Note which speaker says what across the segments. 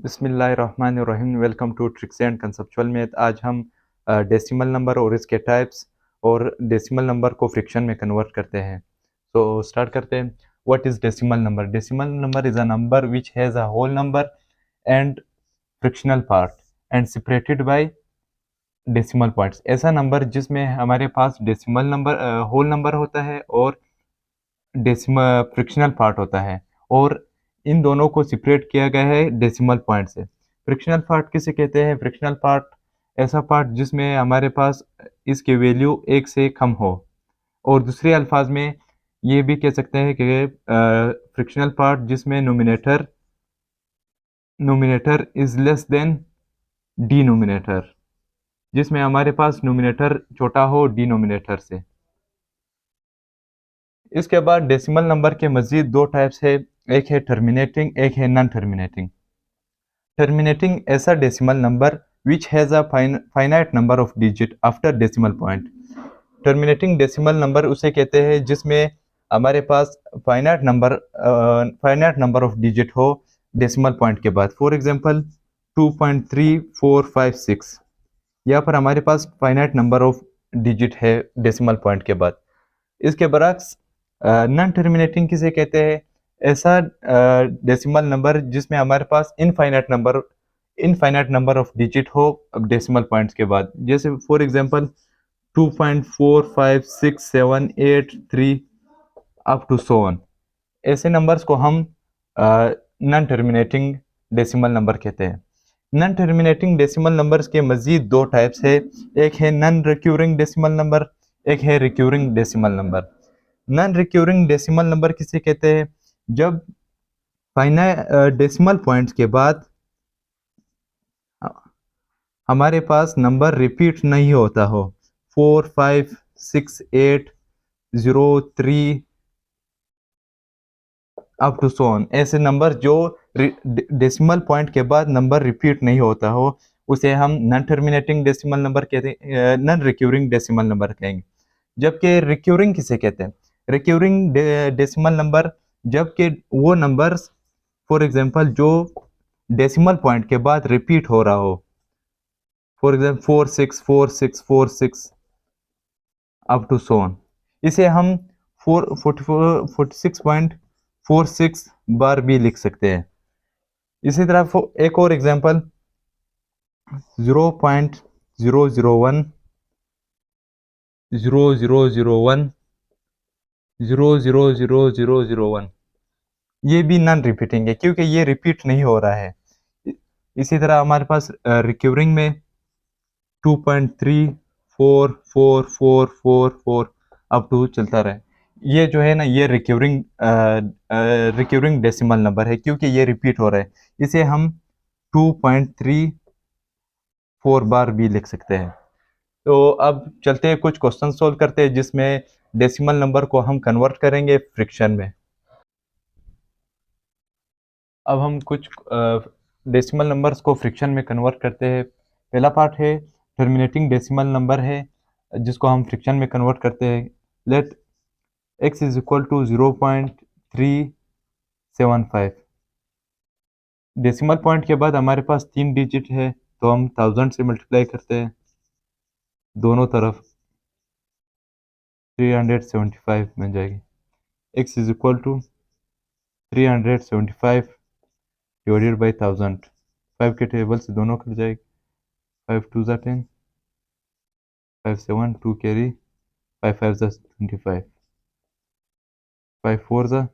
Speaker 1: बिस्मिल्लाहिर्रहमानिर्रहीम। Welcome to tricks and conceptual math. आज हम डेसिमल नंबर और इसके टाइप्स और डेसिमल नंबर को फ्रैक्शन में कन्वर्ट करते हैं। तो स्टार्ट करते हैं। What is decimal number? Decimal number is a number which has a whole number and fractional part and separated by decimal points. ऐसा नंबर जिसमें हमारे पास डेसिमल नंबर होल नंबर होता है और डेसिमल फ्रैक्शनल पार्ट होता है, और इन दोनों को सेपरेट किया गया है डेसिमल पॉइंट से। फ्रैक्शनल पार्ट किसे कहते हैं? फ्रैक्शनल पार्ट ऐसा पार्ट जिसमें हमारे पास इसकी वैल्यू एक से कम हो, और दूसरे अल्फाज में ये भी कह सकते हैं कि फ्रैक्शनल पार्ट जिसमें nominator is less than denominator, जिसमें हमारे पास नोमिनेटर छोटा हो डिनोमिनेटर से। इसके बाद डेसिमल नंबर के मजीद दो टाइप्स है, एक है टर्मिनेटिंग, एक है नॉन टर्मिनेटिंग। टर्मिनेटिंग ऐसा decimal number which has a finite number of digit after decimal point. Terminating decimal number उसे कहते हैं जिसमें हमारे पास फाइनाइट नंबर ऑफ डिजिट हो डेसिमल पॉइंट के बाद। फॉर एग्जांपल 2.3456, यहाँ पर हमारे पास फाइनाइट नंबर ऑफ डिजिट है डेसिमल पॉइंट के बाद। इसके बरक्स नॉन टर्मिनेटिंग किसे कहते हैं? ऐसा डेसिमल नंबर जिसमें हमारे पास इनफाइनाइट नंबर ऑफ डिजिट हो डेसिमल पॉइंट्स के बाद। जैसे for example 2.456783 up to so on. ऐसे नंबर्स को हम नॉन टर्मिनेटिंग डेसिमल नंबर कहते हैं। नॉन टर्मिनेटिंग डेसिमल नंबर्स के मजीद दो टाइप्स है, एक है नॉन रिक्यूरिंग डेसिमल नंबर, एक है recurring decimal number. Non recurring decimal number किसे कहते हैं? जब फाइनाइट डेसिमल पॉइंट्स के बाद हमारे पास नंबर रिपीट नहीं होता हो, 4568803 अप टू सो ऑन। ऐसे नंबर जो डेसिमल पॉइंट के बाद नंबर रिपीट नहीं होता हो उसे हम नॉन टर्मिनेटिंग डेसिमल नंबर कहते हैं, नॉन रिक्यूरिंग डेसिमल नंबर कहेंगे। जबकि रिक्यूरिंग किसे कहते हैं? रिक्यूरिंग डेसिमल नंबर जबकि वो नंबर्स फॉर एग्जांपल जो डेसिमल पॉइंट के बाद रिपीट हो रहा हो, for example 464646 up to so on, इसे हम 46.46 बार भी लिख सकते हैं। इसी तरह एक और एग्जांपल 0.001 0001 00001, ये भी नॉन रिपीटिंग है क्योंकि ये रिपीट नहीं हो रहा है। इसी तरह हमारे पास रिक्यूरिंग में 2.344444 अप टू चलता रहे। ये जो है ना, ये रिक्यूरिंग डेसिमल नंबर है क्योंकि ये रिपीट हो रहा है। इसे हम 2.34 बार भी लिख सकते हैं। तो अब चलते हैं, कुछ क्वेश्चन सोल्व करते हैं जिसमें डेसिमल नंबर को हम कन्वर्ट करेंगे फ्रैक्शन में। अब हम कुछ डेसिमल नंबर्स को फ्रैक्शन में कन्वर्ट करते हैं। पहला पार्ट है टर्मिनेटिंग डेसिमल नंबर है जिसको हम फ्रैक्शन में कन्वर्ट करते हैं। Let x is equal to 0.375। Decimal point के बाद हमारे पास 3 डिजिट है तो हम 1000 से मल्टीप्लाई करते हैं दोनों तरफ, 375 बन जाएगी। x is equal to 375 divided by 1000। 5 के टेबल से दोनों कट जाएगी, 5 2 ज़ा 10, 5 7 2 कैरी, 5 5 ज़ा 25, 5 4 ज़ा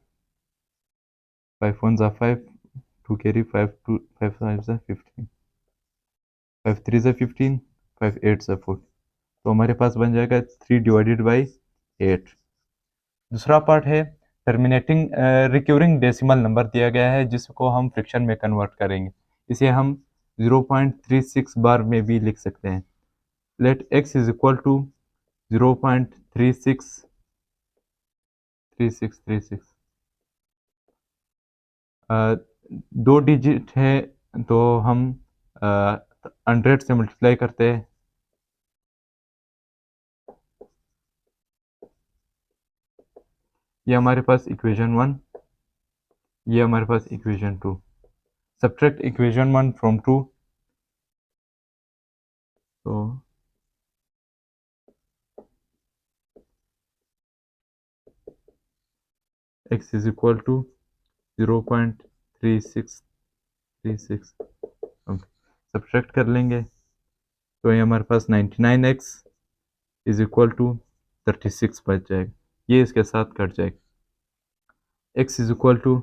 Speaker 1: 5 1 ज़ा 5, 2 कैरी, 5 2 5 5 ज़ा 15, 5 3 ज़ा 15, 5 8 ज़ा 4। तो हमारे पास बन जाएगा 3 डिवाइडेड बाई 8। दूसरा पार्ट है टर्मिनेटिंग रिक्यूरिंग डेसिमल नंबर दिया गया है जिसको हम फ्रैक्शन में कन्वर्ट करेंगे। इसे हम 0.36 बार में भी लिख सकते हैं। Let x is equal to 0.363636। दो डिजिट है तो हम 100 से मल्टीप्लाई करते हैं, ये हमारे पास इक्वेशन 1, ये हमारे पास इक्वेशन 2। सब्ट्रैक्ट इक्वेशन 1 फ्रॉम 2, तो x is equal to 0.3636। Subtract कर लेंगे तो ये हमारे पास 99x इज इक्वल टू 36 बच जाएगा, ये इसके साथ कट जाएगा। x is equal to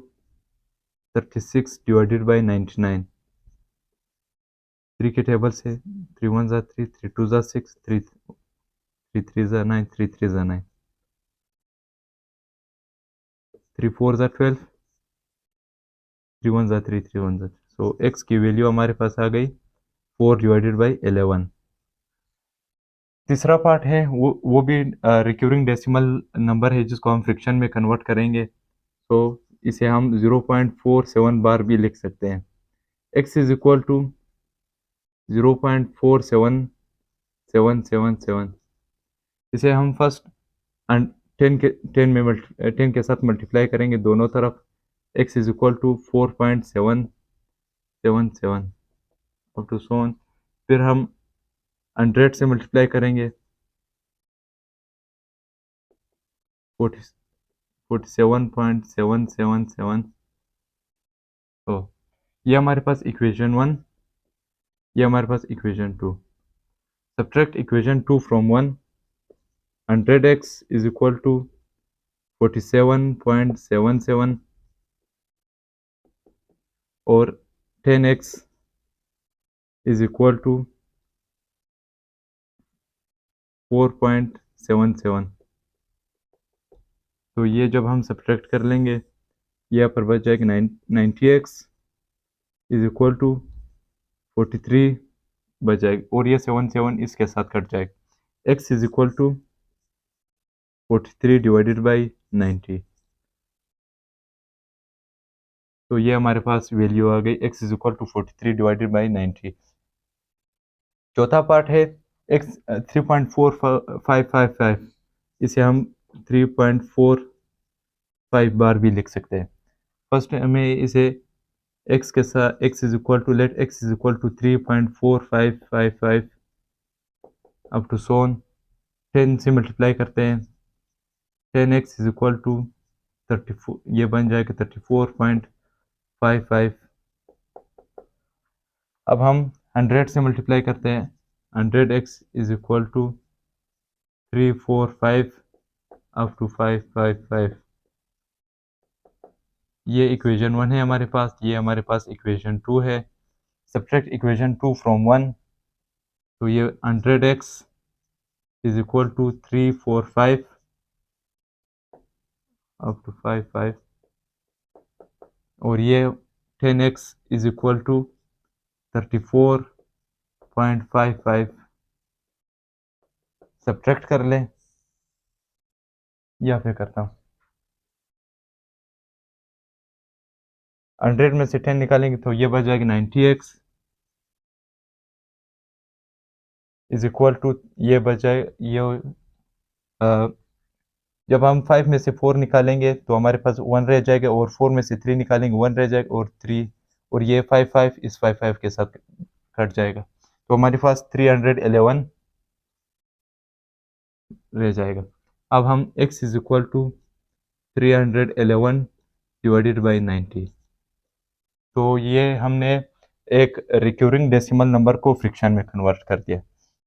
Speaker 1: 36 divided by 99, 3 के टेबल से 3 1 ज़ा 3, 3 2 ज़ा 6, 3 3 ज़ा 9, 3 3 ज़ा 9, 3 4 ज़ा 12, 3 1 ज़ा 3, 3 1 ज़ा 3। सो x की वैल्यू हमारे पास आ गई 4 डिवाइडेड बाई 11। तीसरा पार्ट है वो भी रिक्यूरिंग डेसिमल नंबर है जिसको हम फ्रिक्शन में कन्वर्ट करेंगे, तो इसे हम 0.47 बार भी लिख सकते हैं। x इज इक्वल टू 0.47777, इसे हम फर्स्ट 10 के साथ मल्टीप्लाई करेंगे दोनों तरफ। x is equal to 4.777 up to so on, फिर हम 100 से मल्टीप्लाई करेंगे 47.777। तो ये हमारे पास इक्वेशन 1, ये हमारे पास equation 2। Subtract equation 2 from 1, 100x is equal to 47.77 और 10x इज इक्वल टू 4.77। तो ये जब हम सब्ट्रैक्ट कर लेंगे ये यहाँ पर बच जाएगा 90x इज इक्वल टू 43 बच जाएगा, और ये 77 इसके साथ कट जाएगा। x is equal to 43 divided by 90, तो ये हमारे पास वैल्यू आ गई x is equal to 43 divided by 90। चौथा पार्ट है x 3.4555, इसे हम 3.45 बार भी लिख सकते हैं। फर्स्ट हमें इसे x के साथ x is equal to let x is equal to 3.4555 up to सोन 10 से मल्टीप्लाई करते हैं, 10x इज इक्वल टू 34, ये बन जाएगा 34.55। अब हम 100 से मल्टीप्लाई करते हैं, 100x is equal to 345 up to 555। ये इक्वेशन 1 है हमारे पास, ये हमारे पास इक्वेशन 2 है। सब्ट्रैक्ट इक्वेशन 2 फ्रॉम 1, तो ये 100x is equal to 345 up to 55, और ये 10x is equal to 34.55। Subtract कर लें या फिर करता हूँ, 100 में से 10 निकालेंगे तो ये बच जाएगी 90x इज इक्वल टू, ये बच जाए ये जब हम 5 में से 4 निकालेंगे तो हमारे पास 1 रह जाएगा, और 4 में से 3 निकालेंगे 1 रह जाएगा, और 3, और ये 55 इस 55 के साथ कट जाएगा, तो हमारे पास 311 रह जाएगा। अब हम x is equal to 311 divided by 90, तो ये हमने एक रिक्यूरिंग डेसिमल नंबर को फ्रिक्शन में कन्वर्ट कर दिया।